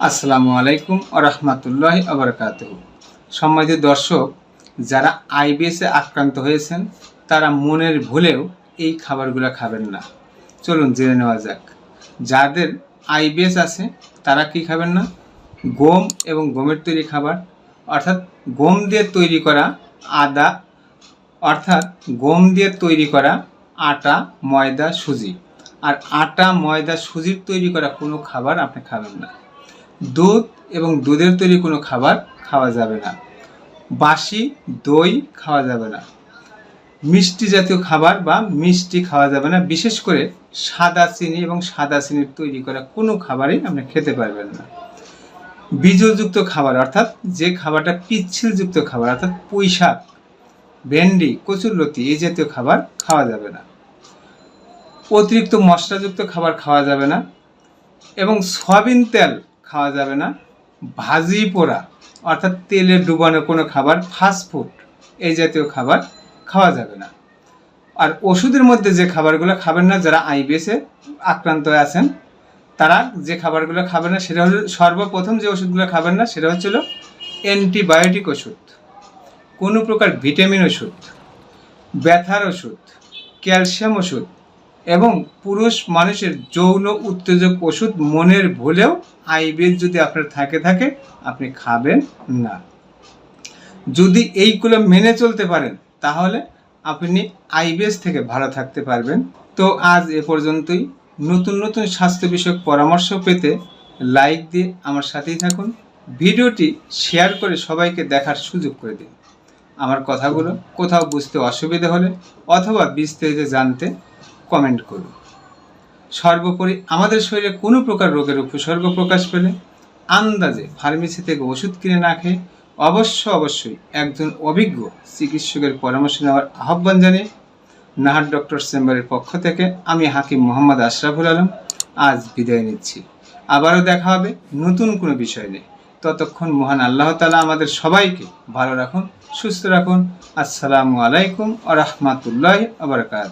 আসসালামু আলাইকুম ওয়া রাহমাতুল্লাহি ওয়া বারাকাতুহু। সম্মানিত দর্শক, যারা আইবিএসে আক্রান্ত হয়েছেন তারা মনের ভুলেও এই খাবারগুলো খাবেন না। চলুন জেনে নেওয়া যাক। যাদের আইবিএস আছে তারা কি খাবেন না? গম এবং গমের তৈরি খাবার, অর্থাৎ গম দিয়ে তৈরি করা আদা, অর্থাৎ গম দিয়ে তৈরি করা আটা, ময়দা, সুজি। আর আটা, ময়দা, সুজির তৈরি করা কোনো খাবার আপনি খাবেন না। দুধ এবং দুধের তৈরি কোনো খাবার খাওয়া যাবে না। বাসি দই খাওয়া যাবে না। মিষ্টি জাতীয় খাবার বা মিষ্টি খাওয়া যাবে না। বিশেষ করে সাদা চিনি এবং সাদা চিনির তৈরি করা কোনো খাবারই আপনি খেতে পারবেন না। বীজযুক্ত খাবার, অর্থাৎ যে খাবারটা পিচ্ছিলযুক্ত খাবার, অর্থাৎ পুঁই শাক, ভেন্ডি, কচুরলতি এই জাতীয় খাবার খাওয়া যাবে না। অতিরিক্ত মশলাযুক্ত খাবার খাওয়া যাবে না এবং সয়াবিন তেল খাওয়া যাবে না। ভাজি পোড়া, অর্থাৎ তেলে ডুবানো কোনো খাবার, ফাস্টফুড এই জাতীয় খাবার খাওয়া যাবে না। আর ওষুধের মধ্যে যে খাবারগুলো খাবেন না, যারা আইবিএসে আক্রান্ত হয়ে আছেন তারা যে খাবারগুলো খাবেন না সেটা হলো, সর্বপ্রথম যে ওষুধগুলো খাবেন না সেটা হচ্ছিল অ্যান্টিবায়োটিক ওষুধ, কোনো প্রকার ভিটামিন ওষুধ, ব্যথার ওষুধ, ক্যালসিয়াম ওষুধ এবং পুরুষ মানুষের যৌন উত্তেজক ওষুধ মনের ভুলেও আইবিএস যদি আপনার থাকে আপনি খাবেন না। যদি এইগুলো মেনে চলতে পারেন তাহলে আপনি আইবিএস থেকে ভালো থাকতে পারবেন। তো আজ এ পর্যন্তই। নতুন নতুন স্বাস্থ্য বিষয়ক পরামর্শ পেতে লাইক দিয়ে আমার সাথেই থাকুন। ভিডিওটি শেয়ার করে সবাইকে দেখার সুযোগ করে দিন। আমার কথাগুলো কোথাও বুঝতে অসুবিধা হলে অথবা বিস্তারিত জানতে কমেন্ট করুন। সর্বোপরি আমাদের শরীরে কোনো প্রকার রোগের উপসর্গ প্রকাশ পেলে আন্দাজে ফার্মেসি থেকে ওষুধ কিনে না খেয়ে অবশ্যই একজন অভিজ্ঞ চিকিৎসকের পরামর্শ নেওয়ার আহ্বান জানিয়ে নাহার ডক্টর চেম্বারের পক্ষ থেকে আমি হাকিম মোহাম্মদ আশরাফুল আলম আজ বিদায় নিচ্ছি। আবারও দেখা হবে নতুন কোনো বিষয় নিয়ে। ততক্ষণ মহান আল্লাহ তাআলা আমাদের সবাইকে ভালো রাখুন, সুস্থ রাখুন। আসসালামু আলাইকুম ওয়া রাহমাতুল্লাহি ওয়া বারাকাতুহু।